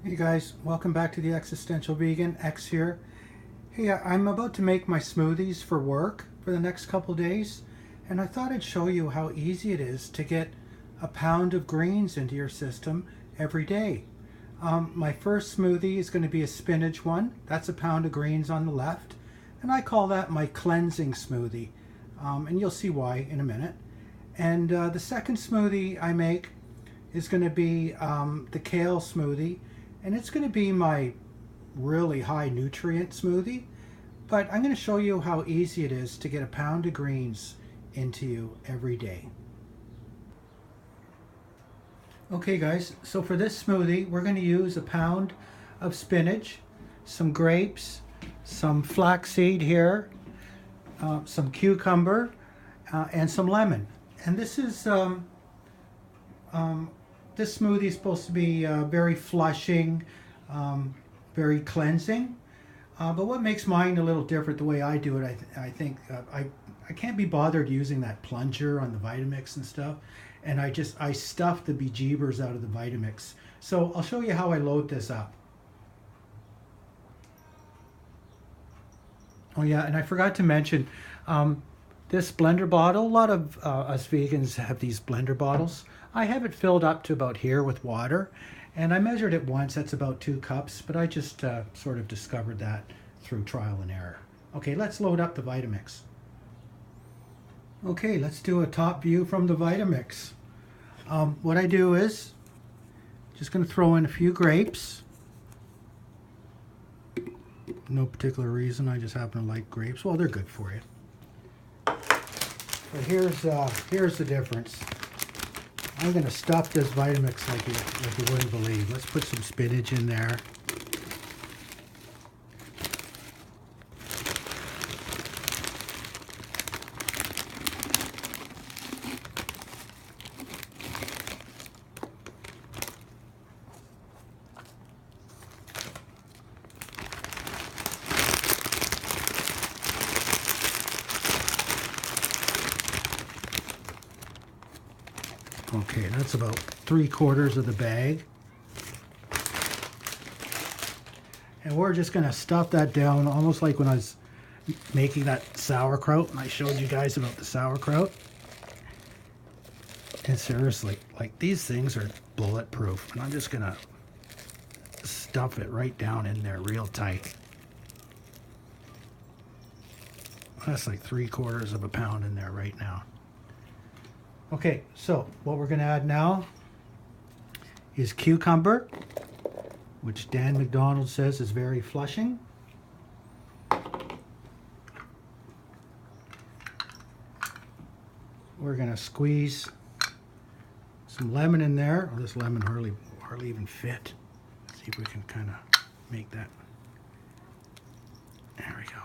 Hey guys, welcome back to the Existential Vegan. X here. Hey, I'm about to make my smoothies for work for the next couple days, and I thought I'd show you how easy it is to get a pound of greens into your system every day. My first smoothie is going to be a spinach one. That's a pound of greens on the left, and I call that my cleansing smoothie, and you'll see why in a minute. And the second smoothie I make is going to be the kale smoothie, and it's going to be my really high nutrient smoothie, but I'm going to show you how easy it is to get a pound of greens into you every day. Okay guys, so for this smoothie we're going to use a pound of spinach, some grapes, some flaxseed here, some cucumber, and some lemon. And this is this smoothie is supposed to be very flushing, very cleansing. But what makes mine a little different, the way I do it, I think I can't be bothered using that plunger on the Vitamix and stuff. And I stuff the bejeebers out of the Vitamix. So I'll show you how I load this up. Oh yeah, and I forgot to mention, this blender bottle, a lot of us vegans have these blender bottles. I have it filled up to about here with water, and I measured it once, that's about 2 cups, but I just sort of discovered that through trial and error. Okay, let's load up the Vitamix. Okay, let's do a top view from the Vitamix. What I do is, just going to throw in a few grapes. No particular reason, I just happen to like grapes. Well, they're good for you. But here's the difference. I'm going to stuff this Vitamix like you wouldn't believe. Let's put some spinach in there. Okay, that's about 3/4 of the bag. And we're just going to stuff that down almost like when I was making that sauerkraut and I showed you guys about the sauerkraut. And seriously, like, these things are bulletproof, and I'm just going to stuff it right down in there real tight. That's like 3/4 of a pound in there right now. Okay, so what we're going to add now is cucumber, which Dan McDonald says is very flushing. We're going to squeeze some lemon in there. Oh, this lemon hardly even fit. Let's see if we can kind of make that. There we go.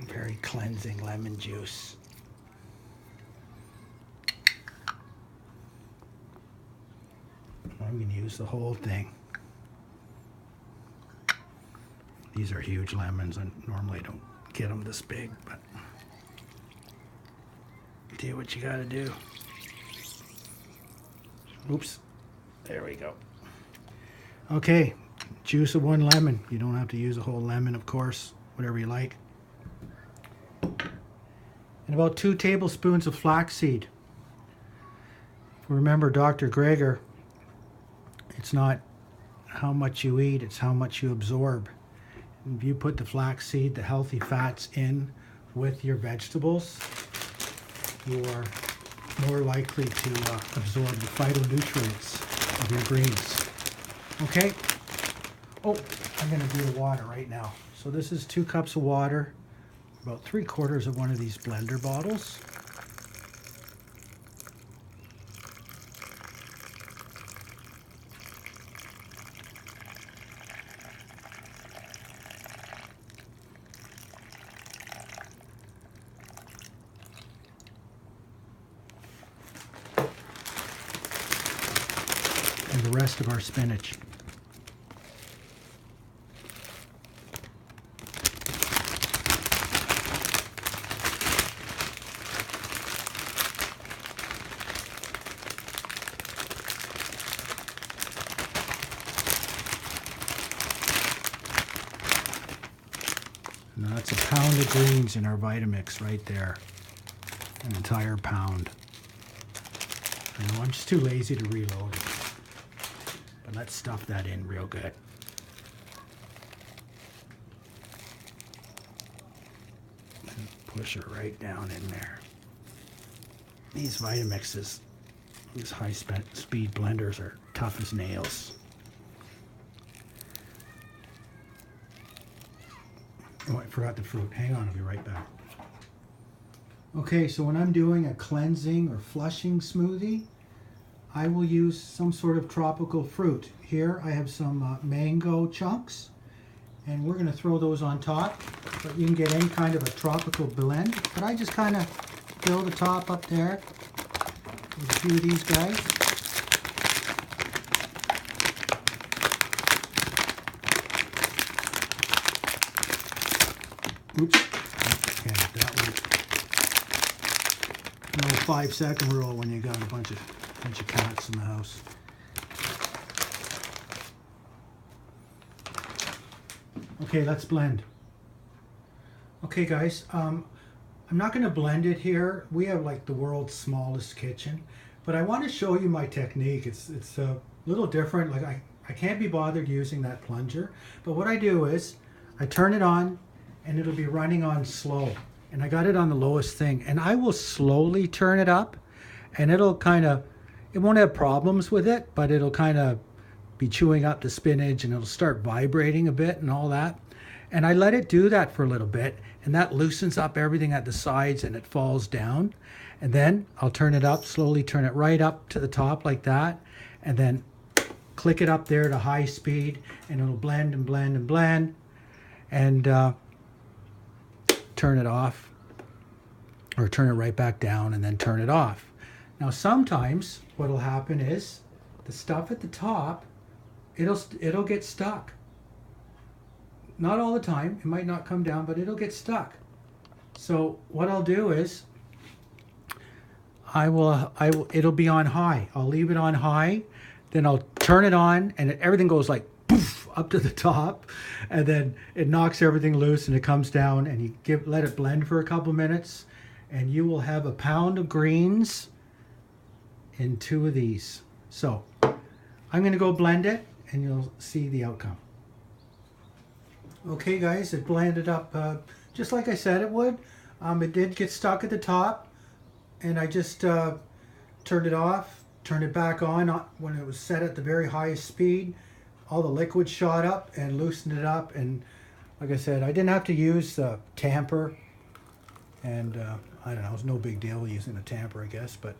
Very cleansing lemon juice. I'm going to use the whole thing. These are huge lemons, and normally I don't get them this big, but do what you got to do. Oops. There we go. Okay, juice of 1 lemon. You don't have to use a whole lemon, of course, whatever you like. And about 2 tablespoons of flaxseed. Remember Dr. Greger, it's not how much you eat, it's how much you absorb. And if you put the flaxseed, the healthy fats, in with your vegetables, you are more likely to absorb the phytonutrients of your greens. Okay? Oh, I'm going to do the water right now. So this is 2 cups of water. About 3/4 of one of these blender bottles. And the rest of our spinach. of greens in our Vitamix right there. An entire pound. I know, I'm just too lazy to reload it. But let's stuff that in real good. And push it right down in there. These Vitamixes, these high-speed blenders are tough as nails. Oh, I forgot the fruit. Hang on, I'll be right back. Okay, so when I'm doing a cleansing or flushing smoothie, I will use some sort of tropical fruit. Here I have some mango chunks, and we're going to throw those on top. But you can get any kind of a tropical blend. But I just kind of fill the top up there with a few of these guys. Oops. Okay, that one. No 5-second rule when you got a bunch of cats in the house. Okay, let's blend. Okay, guys, I'm not going to blend it here. We have like the world's smallest kitchen, but I want to show you my technique. It's a little different. Like I can't be bothered using that plunger, but what I do is I turn it on, and it'll be running on slow. And I got it on the lowest thing. And I will slowly turn it up, and it'll kind of, it won't have problems with it, but it'll kind of be chewing up the spinach, and it'll start vibrating a bit and all that. And I let it do that for a little bit, and that loosens up everything at the sides, and it falls down. And then I'll turn it up, slowly turn it right up to the top like that, and then click it up there to high speed, and it'll blend and blend and blend. And turn it off, or turn it right back down and then turn it off. Now sometimes what will happen is the stuff at the top, it'll get stuck. Not all the time, it might not come down, but it'll get stuck. So what I'll do is it'll be on high. I'll leave it on high, then I'll turn it on, and everything goes like poof up to the top, and then it knocks everything loose and it comes down, and you let it blend for a couple minutes, and you will have a pound of greens in 2 of these. So I'm going to go blend it, and you'll see the outcome. Okay guys, it blended up just like I said it would. It did get stuck at the top, and I just turned it off, turned it back on when it was set at the very highest speed. All the liquid shot up and loosened it up, and like I said, I didn't have to use the tamper, and I don't know, it was no big deal using a tamper, I guess, but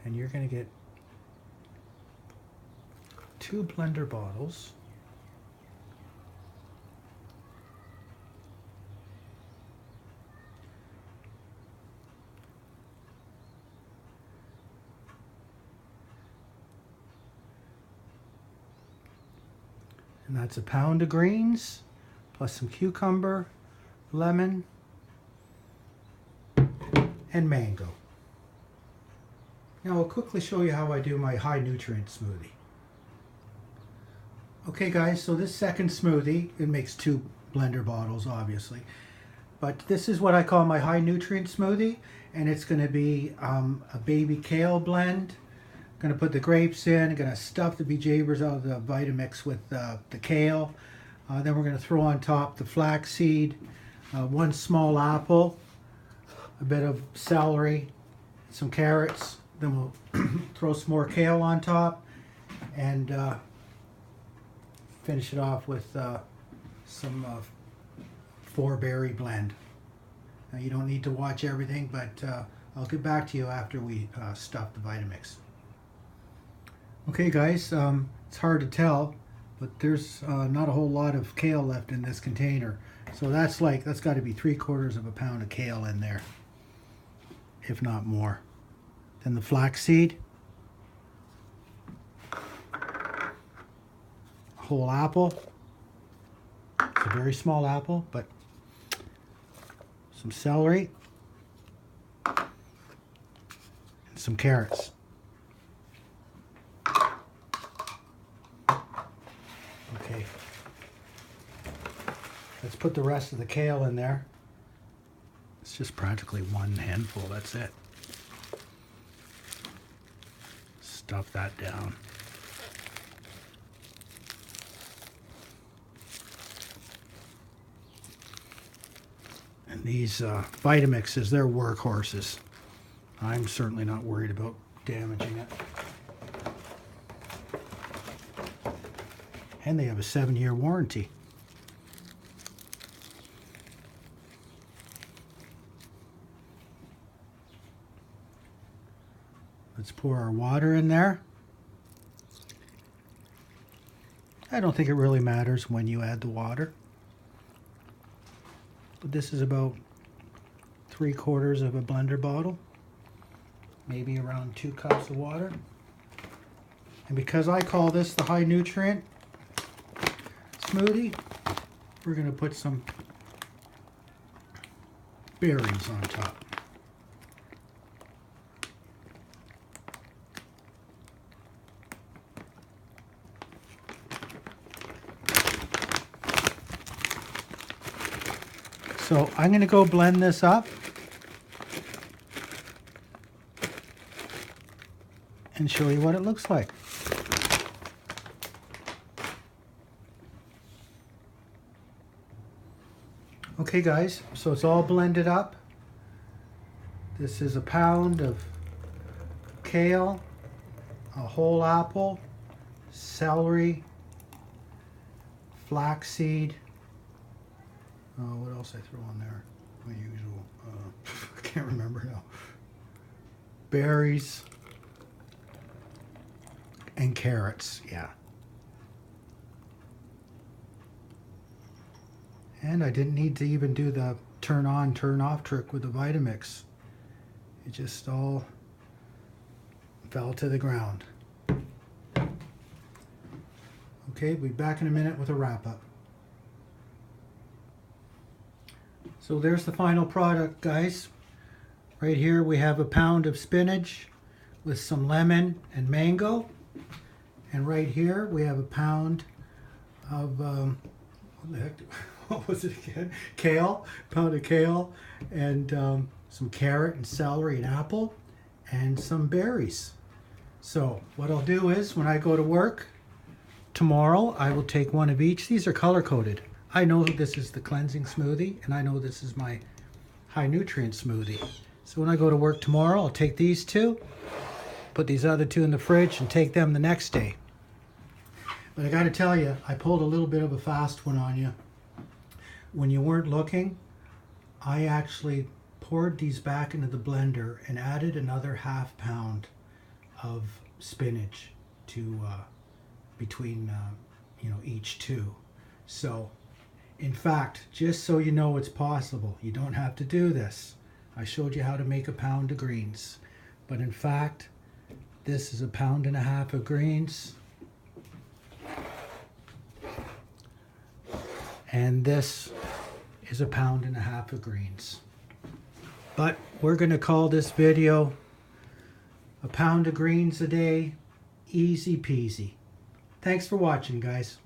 and you're going to get 2 blender bottles. And that's a pound of greens, plus some cucumber, lemon, and mango. Now I'll quickly show you how I do my high nutrient smoothie. Okay guys, so this second smoothie, it makes 2 blender bottles obviously. But this is what I call my high nutrient smoothie, and it's going to be a baby kale blend. Going to put the grapes in, going to stuff the bejeebers out of the Vitamix with the kale. Then we're going to throw on top the flaxseed, 1 small apple, a bit of celery, some carrots. Then we'll throw some more kale on top, and finish it off with some 4-berry blend. Now you don't need to watch everything, but I'll get back to you after we stuff the Vitamix. Okay guys, it's hard to tell, but there's not a whole lot of kale left in this container. So that's got to be 3/4 of a pound of kale in there, if not more. Then the flaxseed, whole apple. It's a very small apple, but some celery and some carrots. Okay. Let's put the rest of the kale in there. It's just practically one handful, that's it. Stuff that down. And these Vitamixes, they're workhorses. I'm certainly not worried about damaging it. And they have a 7-year warranty. Let's pour our water in there. I don't think it really matters when you add the water. But this is about 3/4 of a blender bottle. Maybe around 2 cups of water. And because I call this the high nutrient smoothie, we're going to put some berries on top. So I'm going to go blend this up and show you what it looks like. Okay guys, so it's all blended up. This is a pound of kale, a whole apple, celery, flaxseed. What else I throw on there? My usual, I can't remember now. Berries and carrots, yeah. And I didn't need to even do the turn on, turn off trick with the Vitamix. It just all fell to the ground. Okay, we'll be back in a minute with a wrap up. So there's the final product, guys. Right here we have a pound of spinach with some lemon and mango. And right here we have a pound of, what was it again? Kale, pound of kale, and some carrot and celery and apple, and some berries. So what I'll do is when I go to work tomorrow, I will take one of each. These are color coded. I know this is the cleansing smoothie, and I know this is my high nutrient smoothie. So when I go to work tomorrow, I'll take these two, put these other two in the fridge, and take them the next day. But I got to tell you, I pulled a little bit of a fast one on you. When you weren't looking, I actually poured these back into the blender and added another ½ pound of spinach to between each two. So in fact, just so you know it's possible, you don't have to do this. I showed you how to make a pound of greens, but in fact this is a pound and a half of greens, and this is a pound and a half of greens. But we're going to call this video a pound of greens a day, easy peasy. Thanks for watching, guys.